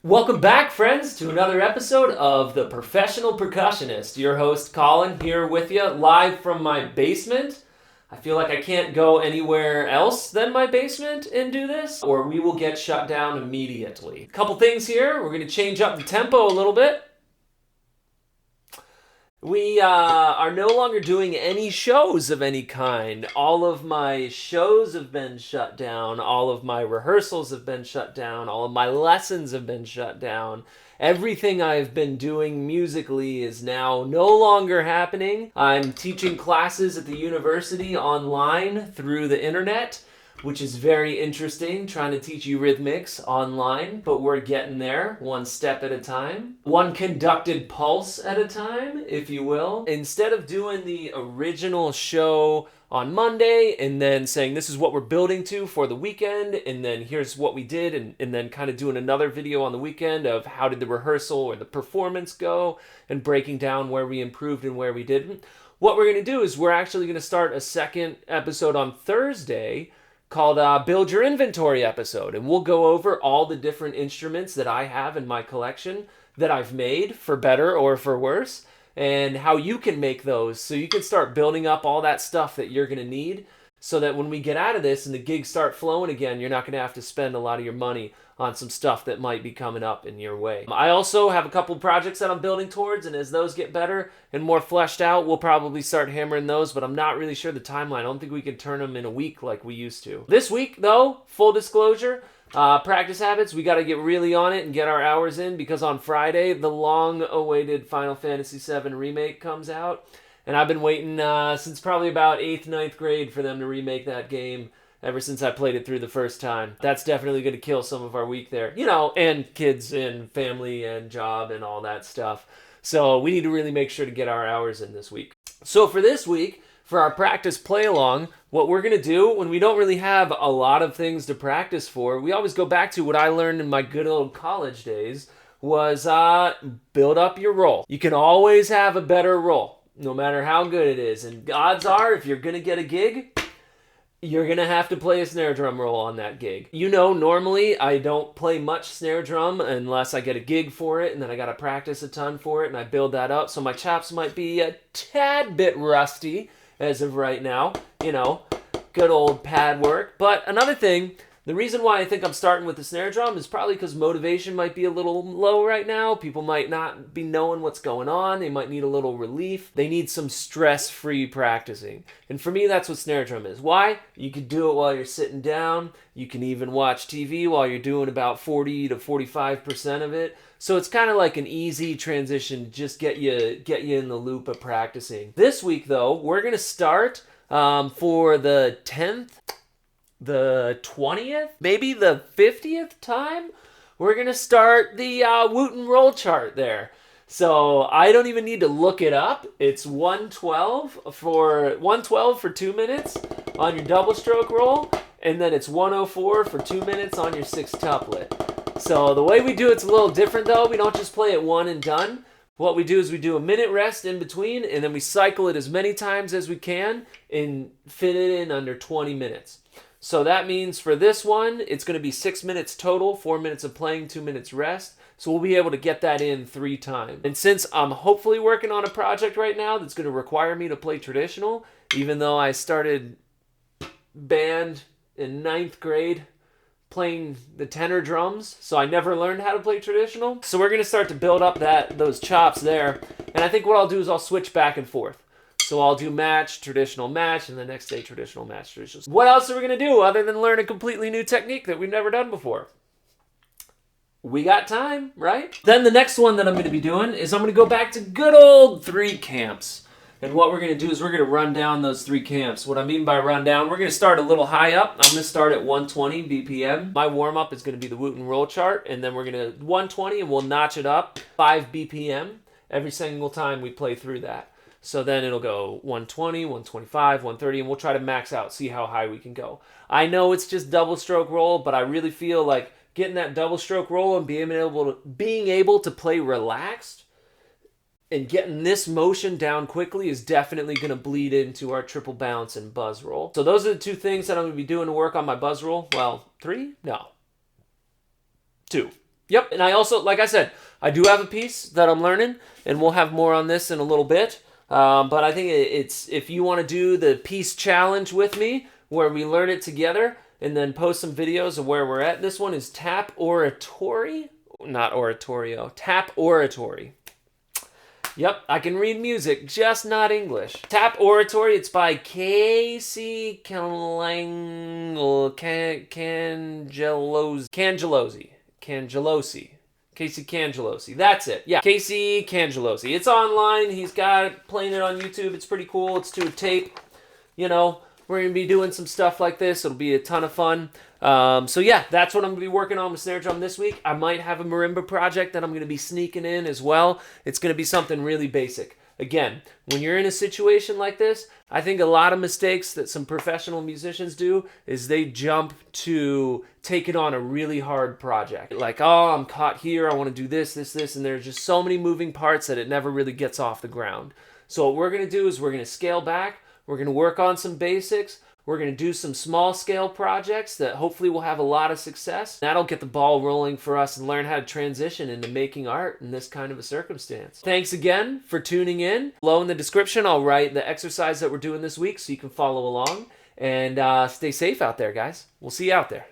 Welcome back, friends, to another episode of The Professional Percussionist. Your host, Colin, here with you, live from my basement. I feel like I can't go anywhere else than my basement and do this, or we will get shut down immediately. A couple things here. We're going to change up the tempo a little bit. We are no longer doing any shows of any kind. All of my shows have been shut down. All of my rehearsals have been shut down. All of my lessons have been shut down. Everything I've been doing musically is now no longer happening. I'm teaching classes at the university online through the internet, which is very interesting, trying to teach you rhythmics online, but we're getting there one step at a time. One conducted pulse at a time, if you will. Instead of doing the original show on Monday and then saying this is what we're building to for the weekend and then here's what we did and then kind of doing another video on the weekend of how did the rehearsal or the performance go and breaking down where we improved and where we didn't. What we're going to do is we're actually going to start a second episode on Thursday called Build Your Inventory episode. And we'll go over all the different instruments that I have in my collection that I've made for better or for worse and how you can make those so you can start building up all that stuff that you're going to need so that when we get out of this and the gigs start flowing again, you're not going to have to spend a lot of your money on some stuff that might be coming up in your way. I also have a couple projects that I'm building towards, and as those get better and more fleshed out, we'll probably start hammering those, but I'm not really sure the timeline. I don't think we can turn them in a week like we used to. This week, though, full disclosure, practice habits, we got to get really on it and get our hours in because on Friday, the long-awaited Final Fantasy VII Remake comes out, and I've been waiting since probably about 8th, 9th grade for them to remake that game ever since I played it through the first time. That's definitely going to kill some of our week there. You know, and kids and family and job and all that stuff. So we need to really make sure to get our hours in this week. So for this week, for our practice play along, what we're going to do when we don't really have a lot of things to practice for, we always go back to what I learned in my good old college days was build up your roll. You can always have a better roll, no matter how good it is. And odds are, if you're going to get a gig, you're going to have to play a snare drum roll on that gig. You know, normally I don't play much snare drum unless I get a gig for it, and then I got to practice a ton for it, and I build that up. So my chops might be a tad bit rusty as of right now. You know, good old pad work. But another thing, the reason why I think I'm starting with the snare drum is probably because motivation might be a little low right now. People might not be knowing what's going on. They might need a little relief. They need some stress-free practicing. And for me, that's what snare drum is. Why? You can do it while you're sitting down. You can even watch TV while you're doing about 40 to 45% of it. So it's kind of like an easy transition to just get you in the loop of practicing. This week, though, we're going to start for the 10th, the 20th, maybe the 50th time, we're going to start the Wooten Roll Chart there. So I don't even need to look it up. It's 112 for 2 minutes on your double stroke roll, and then it's 104 for 2 minutes on your sextuplet. So the way we do it's a little different though. We don't just play it one and done. What we do is we do a minute rest in between, and then we cycle it as many times as we can and fit it in under 20 minutes. So that means for this one, it's going to be 6 minutes total, 4 minutes of playing, 2 minutes rest. So we'll be able to get that in 3 times. And since I'm hopefully working on a project right now that's going to require me to play traditional, even though I started band in 9th grade playing the tenor drums, so I never learned how to play traditional. So we're going to start to build up those chops there. And I think what I'll do is I'll switch back and forth. So I'll do match, traditional match, and the next day traditional match, traditional. What else are we going to do other than learn a completely new technique that we've never done before? We got time, right? Then the next one that I'm going to be doing is I'm going to go back to good old 3 camps. And what we're going to do is we're going to run down those 3 camps. What I mean by run down, we're going to start a little high up. I'm going to start at 120 BPM. My warm-up is going to be the Wooten Roll Chart, and then we're going to 120, and we'll notch it up 5 BPM every single time we play through that. So then it'll go 120, 125, 130, and we'll try to max out, see how high we can go. I know it's just double stroke roll, but I really feel like getting that double stroke roll and being able to play relaxed and getting this motion down quickly is definitely going to bleed into our triple bounce and buzz roll. So those are the 2 things that I'm going to be doing to work on my buzz roll. Well, 3? No. 2. Yep, and I also, like I said, I do have a piece that I'm learning, and we'll have more on this in a little bit. But I think it's if you want to do the piece challenge with me, where we learn it together, and then post some videos of where we're at. This one is tap oratory, not oratorio, tap oratory. Yep, I can read music, just not English. Tap Oratory, it's by Casey Cangelosi. Casey Cangelosi. That's it. Yeah, Casey Cangelosi. It's online. He's got it, playing it on YouTube. It's pretty cool. It's to a tape. You know, we're going to be doing some stuff like this. It'll be a ton of fun. So yeah, that's what I'm going to be working on with snare drum this week. I might have a marimba project that I'm going to be sneaking in as well. It's going to be something really basic. Again, when you're in a situation like this, I think a lot of mistakes that some professional musicians do is they jump to taking on a really hard project. Like, oh, I'm caught here, I want to do this, and there's just so many moving parts that it never really gets off the ground. So what we're going to do is we're going to scale back, we're going to work on some basics, we're going to do some small scale projects that hopefully will have a lot of success. That'll get the ball rolling for us and learn how to transition into making art in this kind of a circumstance. Thanks again for tuning in. Below in the description, I'll write the exercise that we're doing this week so you can follow along. And stay safe out there, guys. We'll see you out there.